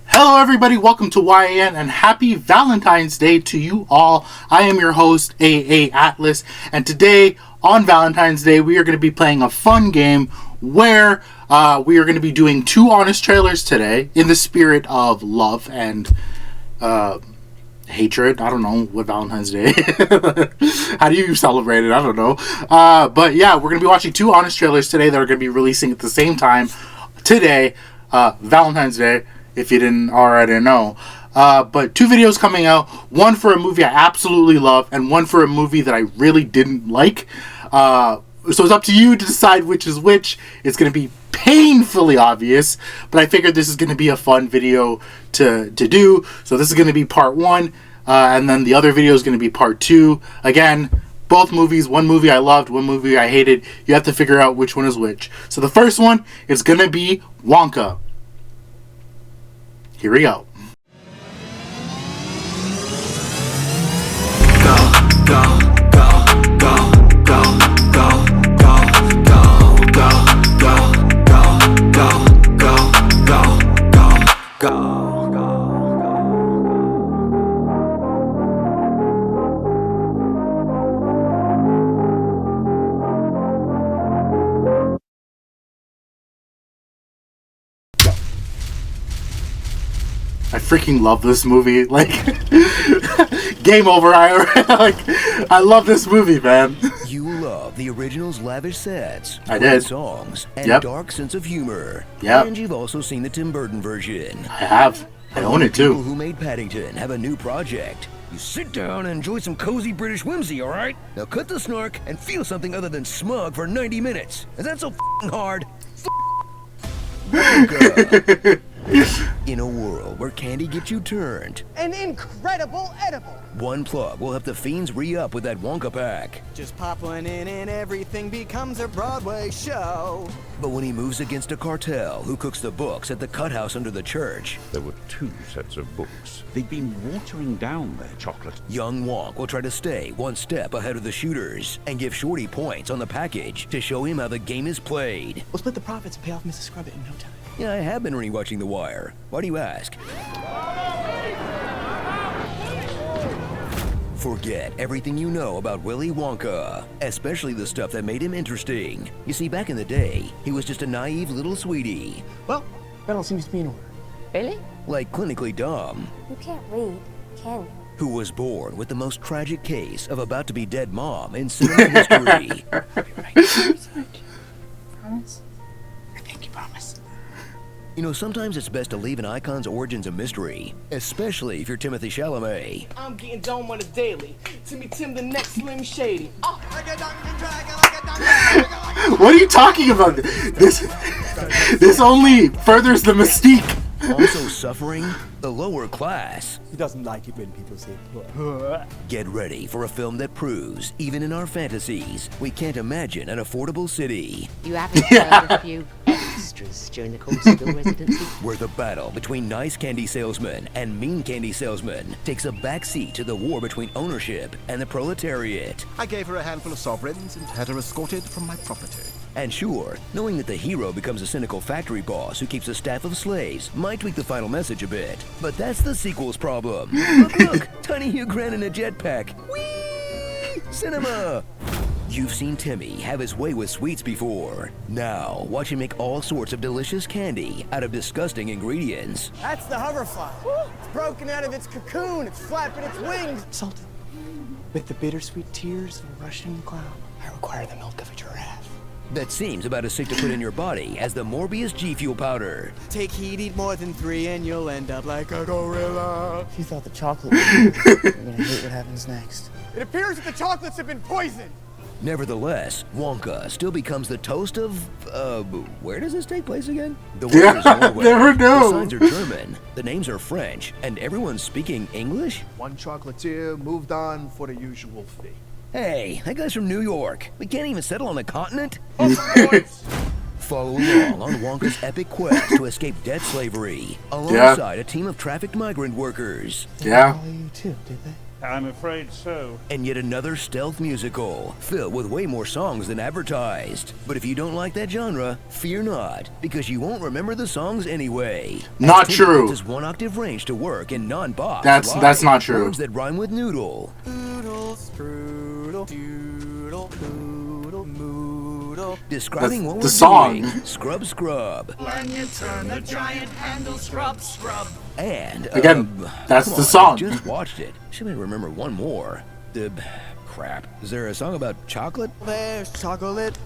Hello everybody, welcome to YAN and happy Valentine's Day to you all. I am your host, AA Atlas, and today on Valentine's Day we are going to be playing a fun game where we are going to be doing two honest trailers today in the spirit of love and hatred. I don't know what Valentine's Day. How do you celebrate it? I don't know. But yeah, we're going to be watching two honest trailers today that are going to be releasing at the same time today, Valentine's Day, if you didn't already know. But two videos coming out, one for a movie I absolutely love and one for a movie that I really didn't like. So it's up to you to decide which is which. It's going to be painfully obvious, but I figured this is going to be a fun video to do. So this is going to be part one, and then the other video is going to be part two. Again, both movies, one movie I loved, one movie I hated. You have to figure out which one is which. So the first one is going to be WONKA. Here we go. I freaking love this movie. Like, game over. I love this movie, man. You love the original's lavish sets, I did. songs, and dark sense of humor. Yep. And you've also seen the Tim Burton version. I have. I own it People too. who made Paddington have a new project. You sit down and enjoy some cozy British whimsy, all right? Now cut the snark and feel something other than smug for 90 minutes. Is that so f***ing hard? WONKA. In a world where candy gets you turned, An incredible edible. one plug will help the fiends re-up with that Wonka pack. Just pop one in and everything becomes a Broadway show. But when he moves against a cartel who cooks the books at the cut house under the church, There were two sets of books. They'd been watering down their chocolate. young Wonk will try to stay one step ahead of the shooters and give Shorty points on the package to show him how the game is played. We'll split the profits and pay off Mrs. Scrubbit in no time. Yeah, I have been rewatching The Wire. Why do you ask? Forget everything you know about Willy Wonka, especially the stuff that made him interesting. You see, back in the day, he was just a naive little sweetie, Well, that all seems to be in order. Really? like clinically dumb, You can't read, can you? who was born with the most tragic case of about-to-be-dead mom in cinema history. Promise? I think you promised. You know, sometimes it's best to leave an icon's origins a mystery, especially if you're Timothy Chalamet. I'm getting dome on a daily. Timmy Tim, the next Slim Shady. Oh, What are you talking about? This only furthers the mystique. Also suffering the lower class. he doesn't like it when people say Get ready for a film that proves, even in our fantasies, we can't imagine an affordable city You haven't served a few extras during the course of your residency? where the battle between nice candy salesmen and mean candy salesmen takes a backseat to the war between ownership and the proletariat. I gave her a handful of sovereigns and had her escorted from my property. And sure, knowing that the hero becomes a cynical factory boss who keeps a staff of slaves might tweak the final message a bit. But that's the sequel's problem. Look, Tiny Hugh Grant in a jetpack. Whee! Cinema! You've seen Timmy have his way with sweets before. Now, watch him make all sorts of delicious candy out of disgusting ingredients. That's the hoverfly. It's broken out of its cocoon. It's flapping its wings. Salted. With the bittersweet tears of a Russian clown, I require the milk of a giraffe. That seems about as safe to put in your body as the Morbius G Fuel powder. Take heat, eat more than 3, and you'll end up like a gorilla. If you thought the chocolate was good, you're gonna hate what happens next. It appears that the chocolates have been poisoned. Nevertheless, Wonka still becomes the toast of, where does this take place again? The Yeah, word is Norway. never knew. The signs are German, the names are French, and everyone's speaking English? One chocolatier moved on for the usual fee. Hey, that guy's from New York. We can't even settle on the continent? Boys. Follow along on Wonka's epic quest to escape debt slavery, alongside a team of trafficked migrant workers. Yeah. Follow you too, did they? I'm afraid so. And yet another stealth musical, filled with way more songs than advertised. But if you don't like that genre, fear not, because you won't remember the songs anyway. Not true. This one octave range to work in non-box. That's not true. Words that rhyme with noodle. Doodle, strudel, doodle, poodle, moodle. Describing what the we're song. doing. Scrub, scrub. When you turn the giant handle, scrub, scrub. And Again, that's come the on, song. I just watched it. Should I remember one more? Crap. Is there a song about chocolate? There's chocolate,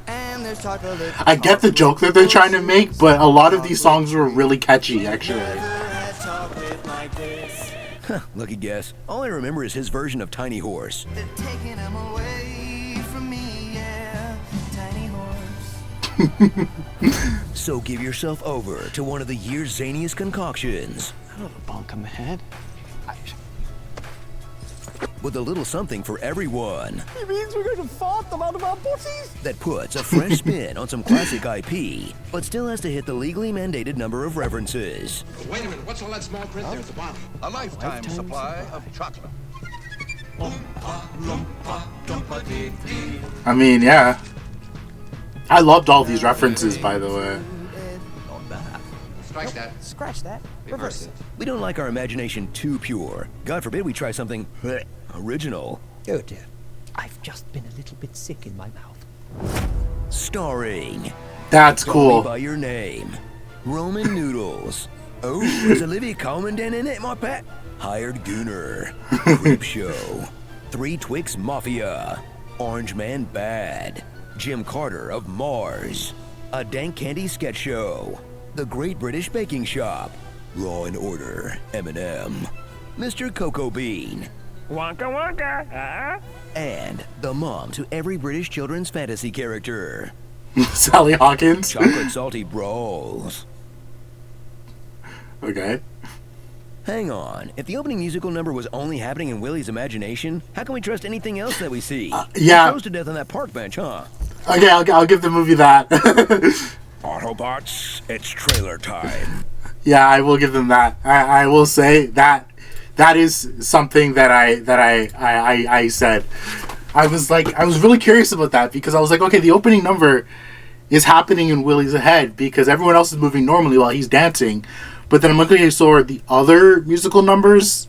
and there's chocolate. I get the joke that they're trying to make, but a lot of these songs were really catchy, actually. Chocolate like this. Lucky guess. All I remember is his version of Tiny Horse. They're taking him away from me, yeah. Tiny horse. So give yourself over to one of the year's zaniest concoctions. I love a bonka, man. With a little something for everyone. It means we're going to fart them out of our pussies? That puts a fresh spin on some classic IP, but still has to hit the legally mandated number of references. Wait a minute, what's all that small print there at the bottom? A lifetime supply of chocolate. I mean, yeah. I loved all these references, by the way. Strike that. Scratch that. Reverse it. We don't like our imagination too pure. God forbid we try something original. Oh dear. I've just been a little bit sick in my mouth. Starring That's Call Me cool. by Your Name, Roman Noodles. Oh, is Olivia Colman in it, my pet? Hired Gooner, Creep Show, Three Twix Mafia, Orange Man Bad, Jim Carter of Mars, A Dank Candy Sketch Show, The Great British Baking Shop, Law and Order, Eminem, Mr. Cocoa Bean, Wonka Wonka, and the mom to every British children's fantasy character, Sally Hawkins. Chocolate Salty Brawls. Okay. Hang on, if the opening musical number was only happening in Willie's imagination, how can we trust anything else that we see? Yeah. He froze to death on that park bench, huh? Okay, I'll give the movie that. Autobots, it's trailer time. Yeah, I will give them that. I will say that is something that I said. I was really curious about that because I was like, okay, the opening number is happening in Willie's head because everyone else is moving normally while he's dancing. But then I'm looking at so are the other musical numbers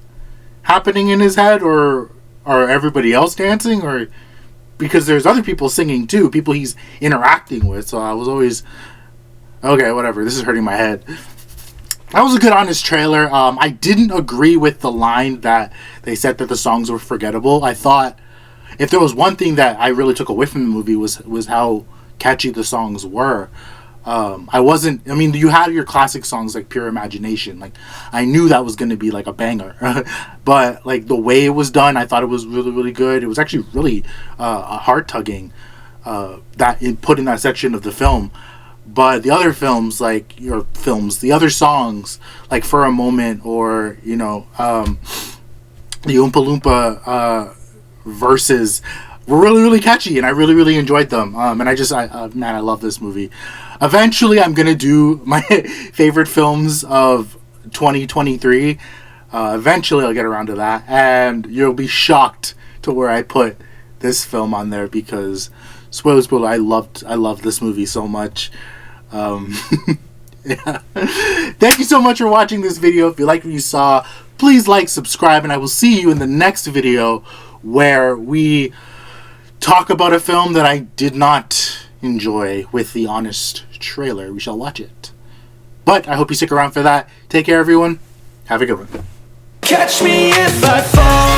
happening in his head, or are everybody else dancing, or because there's other people singing too, people he's interacting with. So I was always okay, whatever. This is hurting my head. That was a good, honest trailer. I didn't agree with the line that they said that the songs were forgettable. I thought if there was one thing that I really took away from the movie was how catchy the songs were. I mean, you had your classic songs like Pure Imagination. Like, I knew that was going to be like a banger. But like the way it was done, I thought it was really, really good. It was actually really heart-tugging put in that section of the film. But the other films, the other songs, like For a Moment or, the Oompa Loompa verses were really, really catchy, and I really, really enjoyed them. And I love this movie. Eventually, I'm going to do my favorite films of 2023. Eventually, I'll get around to that, and you'll be shocked to where I put this film on there because, spoiler, I loved this movie so much. Yeah. Thank you so much for watching this video. If you liked what you saw, please like, subscribe, and I will see you in the next video where we talk about a film that I did not enjoy with the honest trailer. We shall watch it. But I hope you stick around for that. Take care, everyone. Have a good one. Catch me if I fall.